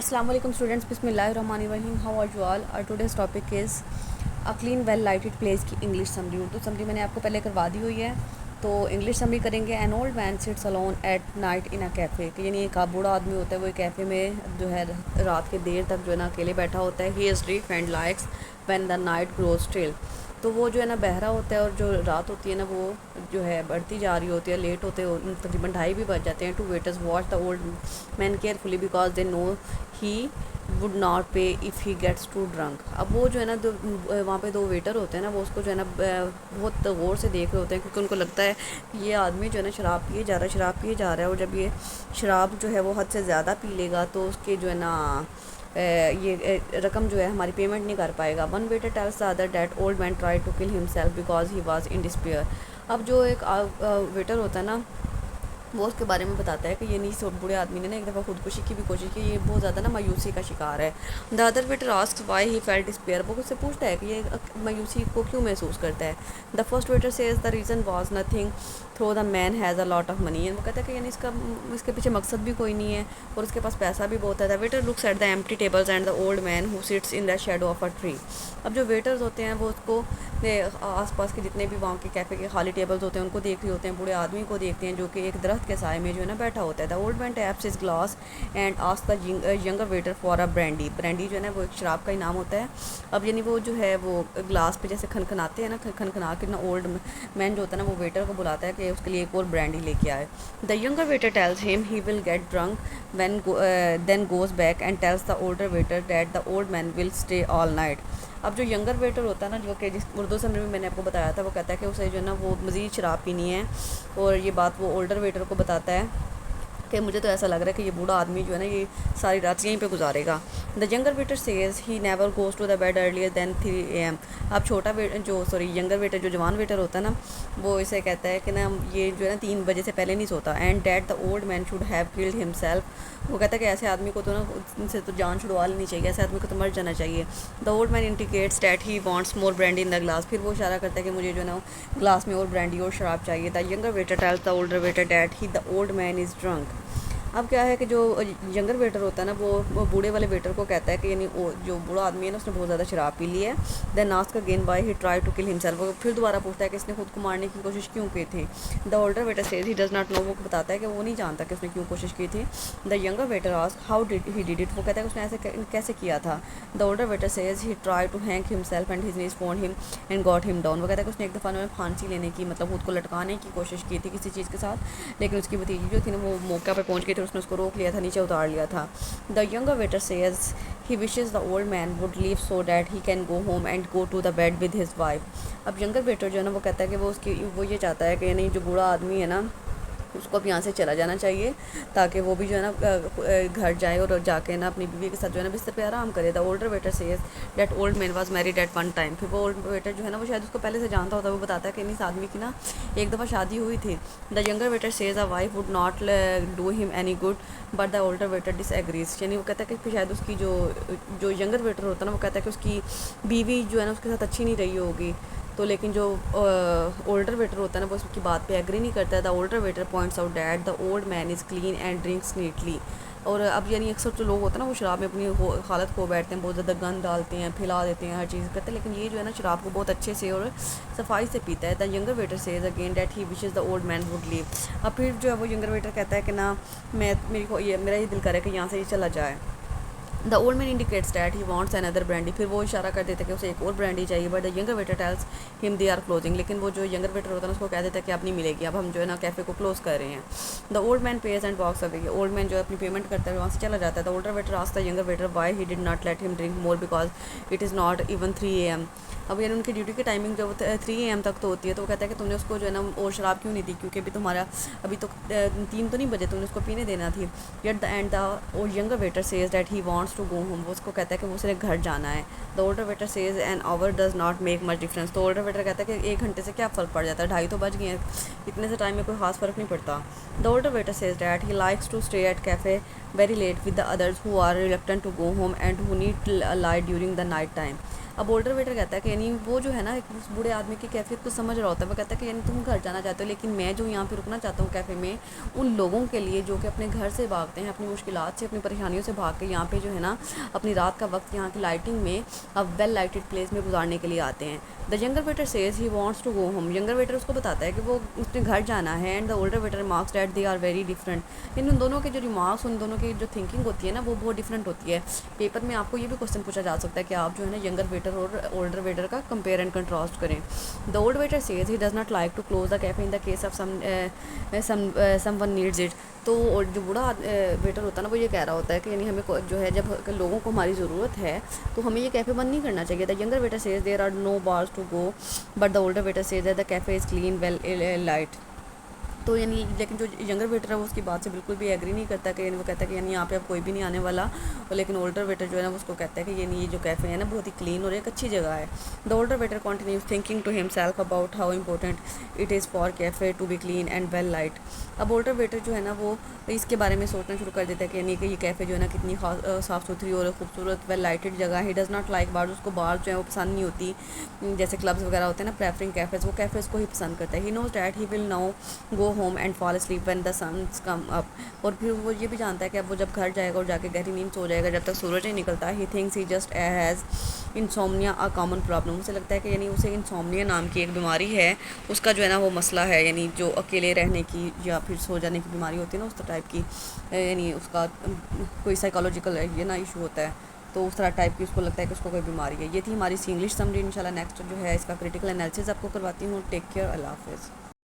Assalamu alaikum students, Bismillahirrahmanirrahim. How are you all? Our today's topic is a clean well lighted place की English summary. तो summary मैंने आपको पहले करवा दी हुई है. तो English summary करेंगे. An old man sits alone at night in a cafe. कि यानी एक बूढ़ा आदमी होता है, वो एक कैफ़े में जो है रात के देर तक जो है ना अकेले बैठा होता है. He is deaf and likes when the night grows still. तो वो जो है ना बहरा होता है और जो रात होती है ना वो जो है बढ़ती जा रही होती है, लेट होते हो तकरीबन 2:30 भी बज जाते हैं. Two waiters watch the old man carefully because they know he would not pay if he gets too drunk. अब वो जो है ना वहाँ पे 2 वेटर होते हैं ना, वो उसको जो है ना बहुत गौर से देख रहे होते हैं, क्योंकि उनको लगता है कि ये आदमी जो है ना शराब पिए जा रहा है और जब ये शराब जो है वो हद से ज़्यादा पी लेगा तो उसके जो है ना ये रकम जो है हमारी पेमेंट नहीं कर पाएगा. One waiter tells the other that old man try to kill himself because he was in despair. अब जो एक वेटर होता है ना वो उसके बारे में बताता है कि ये नहीं बूढ़े आदमी ने ना एक दफ़ा खुदकुशी की भी कोशिश की, ये बहुत ज़्यादा ना मायूसी का शिकार है. The other waiter asks why he felt despair. वो उससे पूछता है कि ये मायूसी को क्यों महसूस करता है. The first waiter says the reason was nothing though the man has a lot of money. वो कहता है कि यानी इसके पीछे मकसद भी कोई नहीं है और उसके पास पैसा भी बहुत है. The waiter looks at the empty tables and the old man who sits in the shadow of a tree. अब जो वेटर्स होते हैं वो उसको आस पास के जितने भी वहाँ के कैफ़े के खाली टेबल्स होते हैं उनको देख रहे होते हैं, बूढ़े आदमी को देखते हैं जो कि एक दरख्त के साए में जो है ना बैठा होता है. The old man taps his glass and asks the younger waiter for a brandy. Brandy जो है ना वो एक शराब का ही नाम होता है. अब यानी वो जो है वो ग्लास पे जैसे खनखनाते हैं ना, खनखना के ना ओल्ड मैन जो होता है ना वो वेटर को बुलाता है कि उसके लिए एक और ब्रांडी लेके आए. The younger waiter tells him he will get drunk when then goes back and tells the older waiter that the old man will stay all night. अब जो यंगर वेटर होता है ना, जो कि जिस उर्दू समरी में मैंने आपको बताया था, वो कहता है कि उसे जो है ना वो मज़ीद शराब पीनी है और ये बात वो ओल्डर वेटर को बताता है कि मुझे तो ऐसा लग रहा है कि ये बूढ़ा आदमी जो है ना ये सारी रात यहीं पे गुजारेगा. The younger waiter says he never goes to the bed earlier than 3 AM. अब यंगर वेटर जो जवान वेटर होता है ना वो इसे कहता है कि ना ये जो है ना 3 बजे से पहले नहीं सोता. And that the old man should have killed himself. वो कहता है कि ऐसे आदमी को तो ना उनसे तो जान छुड़वा लेनी चाहिए, ऐसे आदमी को तो मर जाना चाहिए. The old man indicates that he wants more brandy in the glass. फिर वो इशारा करता है कि मुझे जो है ना ग्लास में और ब्रांडी और शराब चाहिए. The younger waiter tells the older waiter that he the old man is drunk. अब क्या है कि जो यंगर वेटर होता है ना वो बूढ़े वाले वेटर को कहता है कि यानी जो बूढ़ा आदमी है ना उसने बहुत ज़्यादा शराब पी ली है. Then ask again why he try to kill himself. वो फिर दोबारा पूछता है कि इसने खुद को मारने की कोशिश क्यों की थी. The older waiter says he does not know. वो बताता है कि वो नहीं जानता कि उसने क्यों कोशिश की थी. The younger waiter ask how did he did it. वो कहता है कि उसने ऐसे कैसे किया था. The older waiter says he try to hang himself and his niece found him and got him down. वो कहता है कि उसने एक दफ़ा फांसी लेने की मतलब खुद को लटकाने की कोशिश की थी किसी चीज़ के साथ, लेकिन उसकी भतीजी जो थी ना वो मौके पर पहुँच गई थी, उसने उसको रोक लिया था, नीचे उतार लिया था. The younger waiter says he wishes the old man would leave so that he can go home and go to the bed with his wife. अब यंगर वेटर जो है ना वो कहता है कि वो ये चाहता है कि नहीं जो बूढ़ा आदमी है ना उसको अब यहाँ से चला जाना चाहिए ताकि वो भी जो है ना घर जाए और जाके ना अपनी बीवी के साथ जो है ना बिस्तर पे आराम करे. The older waiter says that old man was married eight one time. फिर वो ओल्ड वेटर जो है ना वो शायद उसको पहले से जानता होता है. वो बताता है कि इस आदमी की ना एक दफ़ा शादी हुई थी. The younger waiter says a wife would not do him any good but the older waiter disagrees. यानी वो कहता है कि शायद उसकी जो यंगर वेटर होता है ना वो कहता है कि उसकी बीवी जो है ना उसके साथ अच्छी नहीं रही होगी, तो लेकिन जो ओल्डर वेटर होता है ना वो उसकी बात पे एग्री नहीं करता है. The older waiter points out that the old man is clean and drinks neatly. और अब यानी अक्सर जो लोग होते हैं ना वो शराब में अपनी हालत खो बैठते हैं, बहुत ज़्यादा गंद डालते हैं, फैला देते हैं, हर चीज़ करते हैं, लेकिन ये जो है ना शराब को बहुत अच्छे से और सफाई से पीता है. The younger waiter says again that he wishes the old man would leave. अब फिर जो है वो यंगर वेटर कहता है कि ना मेरा ये दिल करे कि यहाँ से ये चला जाए. The old man indicates that he wants another brandy. फिर वो इशारा कर देता है कि उसे एक और ब्रांडी चाहिए. But the younger waiter tells him they are closing. लेकिन वो जो यंगर वेटर होता है उसको कह देता है कि अब नहीं मिलेगी, अब हम जो है ना कैफ़े को क्लोज़ कर रहे हैं. The old man pays and walks away. Old man जो है अपनी पेमेंट करता है वहाँ से चला जाता है. The older waiter asks the younger waiter why he did not let him drink more because it is not even 3 AM. अब यानी उनकी ड्यूटी की टाइमिंग जो 3 AM तक तो होती है, तो वो कहता है कि तुमने उसको जो है ना और शराब क्यों नहीं दी, क्योंकि अभी तो 3 तो नहीं बजे, तुमने उसको पीने देना थी. At the end the younger waiter says that he wants to go home. वो उसको कहता है कि वो उसने घर जाना है. The older waiter says an hour does not make much difference. तो ओल्डर वेटर कहता है कि 1 घंटे से क्या फ़र्क पड़ जाता है, 2:30 तो बज गए हैं, इतने से टाइम में कोई ख़ास फ़र्क नहीं पड़ता. The older waiter says that he likes to stay at cafe very late with the others who are reluctant to go home and who need light during the night time. اب older waiter کہتا ہے کہ یعنی وہ جو ہے نا ایک اس بوڑھے آدمی کی کیفیت کو سمجھ رہا ہوتا ہے. وہ کہتا ہے کہ یعنی تم گھر جانا چاہتے ہو لیکن میں جو یہاں پہ رکنا چاہتا ہوں کیفے میں, ان لوگوں کے لیے جو کہ اپنے گھر سے بھاگتے ہیں, اپنی مشکلات سے, اپنی پریشانیوں سے بھاگ کے یہاں پہ جو ہے نا اپنی رات کا وقت یہاں کی لائٹنگ میں اب ویل لائٹڈ پلیس میں گزارنے کے لیے آتے ہیں. The younger waiter says he wants to go home. Younger waiter اس کو بتاتا ہے کہ وہ اس نے گھر جانا ہے. And the older waiter remarks that they are very different. یعنی ان دونوں کے جو ریمارکس, ان دونوں کی جو تھنکنگ ہوتی ہے نا وہ بہت ڈفرنٹ ہوتی ہے. پیپر میں آپ کو یہ بھی کوشچن پوچھا جا سکتا ہے کہ آپ جو ہے نا ینگر ویٹر اور اولڈر ویٹر کا کمپیئر اینڈ کنٹراسٹ کریں. The old waiter says he does not like to close the cafe in the case of someone needs it. تو جو بوڑھا ویٹر ہوتا ہے نا وہ یہ کہہ رہا ہوتا ہے کہ یعنی ہمیں جو ہے جب لوگوں کو ہماری ضرورت ہے تو ہمیں یہ کیفے بند نہیں کرنا چاہیے. The younger waiter says there are no bars to go but the older waiter says the cafe is clean well lit. تو یعنی لیکن جو ینگر ویٹر ہے وہ اس کی بات سے بالکل بھی ایگری نہیں کرتا کہ یعنی وہ کہتا ہے کہ یعنی یہاں پہ اب کوئی بھی نہیں آنے والا. لیکن اولڈر ویٹر جو ہے نا اس کو کہتا ہے کہ یعنی یہ جو کیفے ہے نا بہت ہی کلین اور ایک اچھی جگہ ہے. The older waiter continues thinking to himself about how important it is for cafe to be clean and well lit. اب اولڈر ویٹر جو ہے نا وہ اس کے بارے میں سوچنا شروع کر دیتا ہے کہ یعنی کہ یہ کیفے جو ہے نا کتنی صاف ستھری اور خوبصورت ویل لائٹڈ جگہ ہے. He does not like bars. اس کو بار جو ہے وہ پسند نہیں ہوتی, جیسے کلبز وغیرہ ہوتے ہیں نا پریفرنگ کیفیز, وہ کیفیز کو ہی پسند کرتا ہے. He knows that he will now go home and fall asleep when the suns come up. اور پھر وہ یہ بھی جانتا ہے کہ اب وہ جب گھر جائے گا اور جا کے گہری نیند سو جائے گا جب تک سورج نہیں نکلتا. He thinks he just has insomnia a common problem. اسے لگتا ہے کہ یعنی اسے انسومنیا نام کی ایک بیماری ہے, اس کا جو ہے نا وہ مسئلہ ہے, یعنی جو اکیلے رہنے کی یا پھر سو جانے کی بیماری ہوتی ہے نا اس ٹائپ کی, یعنی اس کا کوئی سائیکالوجیکل یہ نا ایشو ہوتا ہے. تو اس طرح ٹائپ کی اس کو لگتا ہے کہ اس کو کوئی بیماری ہے. یہ تھی ہماری سی انگلش سمری. انشاءاللہ نیکسٹ جو ہے اس کا کریٹیکل انالیسس آپ کو کرواتی ہوں. ٹیک کیئر, اللہ حافظ.